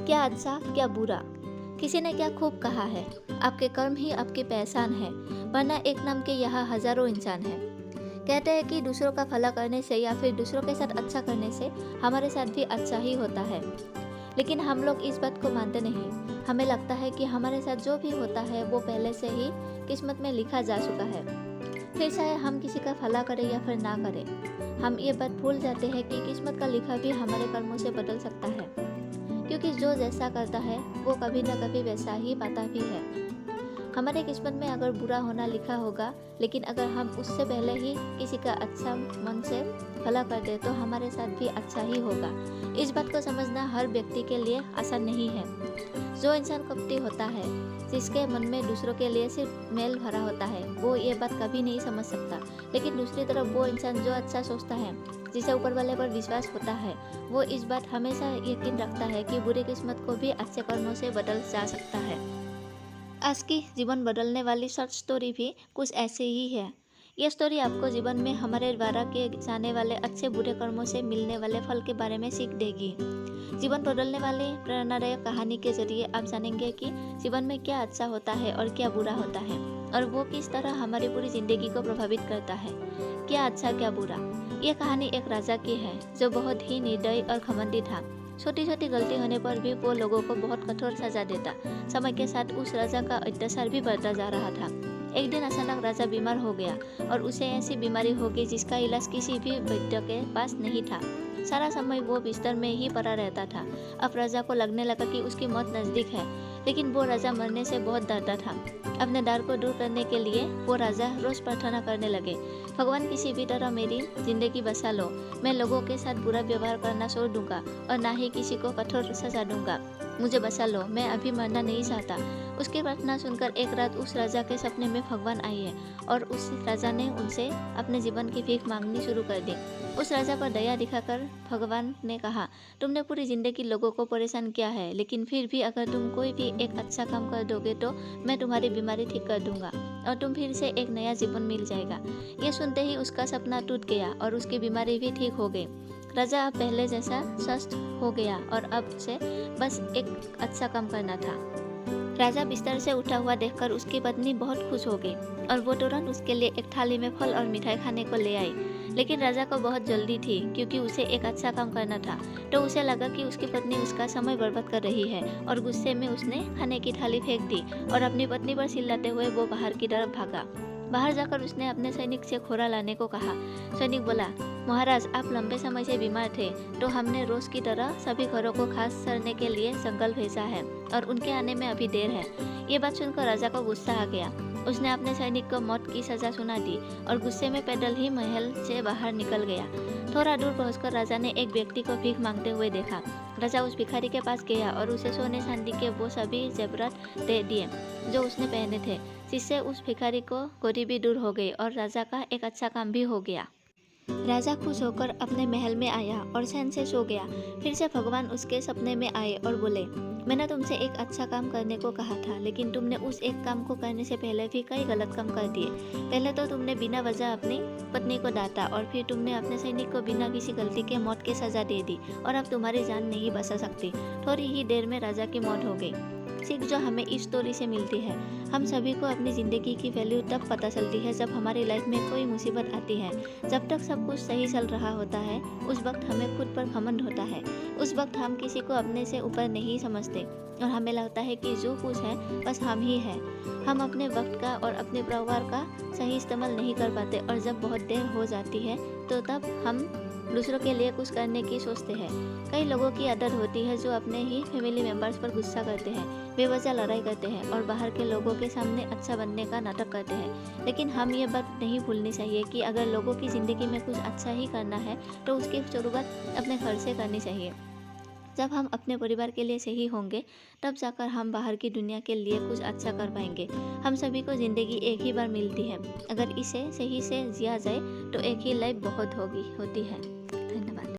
क्या अच्छा क्या बुरा। किसी ने क्या खूब कहा है, आपके कर्म ही आपकी पहचान है, वरना एक नाम के यहाँ हजारों इंसान हैं। कहते हैं कि दूसरों का भला करने से या फिर दूसरों के साथ अच्छा करने से हमारे साथ भी अच्छा ही होता है। लेकिन हम लोग इस बात को मानते नहीं। हमें लगता है कि हमारे साथ जो भी होता है वो पहले से ही किस्मत में लिखा जा चुका है, फिर चाहे हम किसी का भला करें या फिर ना करें। हम ये बात भूल जाते हैं कि किस्मत का लिखा भी हमारे कर्मों से बदल सकता है, क्योंकि जो जैसा करता है वो कभी ना कभी वैसा ही पाता भी है। हमारे किस्मत में अगर बुरा होना लिखा होगा, लेकिन अगर हम उससे पहले ही किसी का अच्छा मन से भला कर दे तो हमारे साथ भी अच्छा ही होगा। इस बात को समझना हर व्यक्ति के लिए आसान नहीं है। जो इंसान कपटी होता है, जिसके मन में दूसरों के लिए सिर्फ मेल भरा होता है, वो ये बात कभी नहीं समझ सकता। लेकिन दूसरी तरफ वो इंसान जो अच्छा सोचता है, जिसे ऊपर वाले पर विश्वास होता है, वो इस बात हमेशा यकीन रखता है कि बुरी किस्मत को भी अच्छे कर्मों से बदल जा सकता है। आज की जीवन बदलने वाली शॉर्ट स्टोरी भी कुछ ऐसे ही है। यह स्टोरी आपको जीवन में हमारे द्वारा किए जाने वाले अच्छे बुरे कर्मों से मिलने वाले फल के बारे में सीख देगी। जीवन बदलने वाली प्रेरणादायक कहानी के जरिए आप जानेंगे कि जीवन में क्या अच्छा होता है और क्या बुरा होता है, और वो किस तरह हमारी पूरी जिंदगी को प्रभावित करता है। क्या अच्छा क्या बुरा। यह कहानी एक राजा की है जो बहुत ही निर्दयी और घमंडी था। छोटी छोटी गलती होने पर भी वो लोगों को बहुत कठोर सजा देता। समय के साथ उस राजा का अत्याचार भी बढ़ता जा रहा था। एक दिन अचानक राजा बीमार हो गया और उसे ऐसी बीमारी हो गई जिसका इलाज किसी भी वैद्य के पास नहीं था। सारा समय वो बिस्तर में ही पड़ा रहता था। अब राजा को लगने लगा कि उसकी मौत नजदीक है, लेकिन वो राजा मरने से बहुत डरता था। अपने डर को दूर करने के लिए वो राजा रोज प्रार्थना करने लगे, भगवान किसी भी तरह मेरी जिंदगी बचा लो। मैं लोगों के साथ बुरा व्यवहार करना छोड़ दूंगा और ना ही किसी को कठोर सजा दूंगा। मुझे बचा लो, मैं अभी मरना नहीं चाहता। उसकी प्रार्थना सुनकर एक रात उस राजा के सपने में भगवान आई है और उस राजा ने उनसे अपने जीवन की भीख मांगनी शुरू कर दी। उस राजा पर दया दिखाकर भगवान ने कहा, तुमने पूरी जिंदगी लोगों को परेशान किया है, लेकिन फिर भी अगर तुम कोई भी एक अच्छा काम कर दोगे तो मैं तुम्हारी बीमारी ठीक कर दूंगा और तुम फिर से एक नया जीवन मिल जाएगा। ये सुनते ही उसका सपना टूट गया और उसकी बीमारी भी ठीक हो गई। राजा अब पहले जैसा स्वस्थ हो गया और अब उसे बस एक अच्छा काम करना था। राजा बिस्तर से उठा हुआ देखकर उसकी पत्नी बहुत खुश हो गई और वो तुरंत उसके लिए एक थाली में फल और मिठाई खाने को ले आई। लेकिन राजा को बहुत जल्दी थी, क्योंकि उसे एक अच्छा काम करना था। तो उसे लगा कि उसकी पत्नी उसका समय बर्बाद कर रही है और गुस्से में उसने खाने की थाली फेंक दी और अपनी पत्नी पर चिल्लाते हुए वो बाहर की तरफ भागा। बाहर जाकर उसने अपने सैनिक से खोरा लाने को कहा। सैनिक बोला, महाराज आप लंबे समय से बीमार थे, तो हमने रोज की तरह सभी घरों को घास चरने के लिए जंगल भेजा है और उनके आने में अभी देर है। ये बात सुनकर राजा को गुस्सा आ गया। उसने अपने सैनिक को मौत की सजा सुना दी और गुस्से में पैदल ही महल से बाहर निकल गया। थोड़ा दूर पहुंचकर राजा ने एक व्यक्ति को भीख मांगते हुए देखा। राजा उस भिखारी के पास गया और उसे सोने चांदी के वो सभी जेवरात दे दिए जो उसने पहने थे, जिससे उस भिखारी को गरीबी दूर हो गई और राजा का एक अच्छा काम भी हो गया। राजा खुश होकर अपने महल में आया और चैन से सो गया। फिर से भगवान उसके सपने में आए और बोले, मैंने तुमसे एक अच्छा काम करने को कहा था, लेकिन तुमने उस एक काम को करने से पहले भी कई गलत काम कर दिए। पहले तो तुमने बिना वजह अपनी पत्नी को डांटा और फिर तुमने अपने सैनिक को बिना किसी गलती के मौत की सजा दे दी और अब तुम्हारी जान नहीं बचा सकती। थोड़ी ही देर में राजा की मौत हो गई। सीख जो हमें इस स्टोरी से मिलती है, हम सभी को अपनी ज़िंदगी की वैल्यू तब पता चलती है जब हमारी लाइफ में कोई मुसीबत आती है। जब तक सब कुछ सही चल रहा होता है, उस वक्त हमें खुद पर घमंड होता है। उस वक्त हम किसी को अपने से ऊपर नहीं समझते और हमें लगता है कि जो कुछ है बस हम ही हैं। हम अपने वक्त का और अपने परिवार का सही इस्तेमाल नहीं कर पाते और जब बहुत देर हो जाती है तो तब हम दूसरों के लिए कुछ करने की सोचते हैं। कई लोगों की आदत होती है जो अपने ही फैमिली मेंबर्स पर गुस्सा करते हैं, बेवजह लड़ाई करते हैं और बाहर के लोगों के सामने अच्छा बनने का नाटक करते हैं। लेकिन हम ये बात नहीं भूलनी चाहिए कि अगर लोगों की ज़िंदगी में कुछ अच्छा ही करना है तो उसकी शुरुआत अपने घर से करनी चाहिए। जब हम अपने परिवार के लिए सही होंगे, तब जाकर हम बाहर की दुनिया के लिए कुछ अच्छा कर पाएंगे। हम सभी को ज़िंदगी एक ही बार मिलती है, अगर इसे सही से जिया जाए तो एक ही लाइफ बहुत होती है।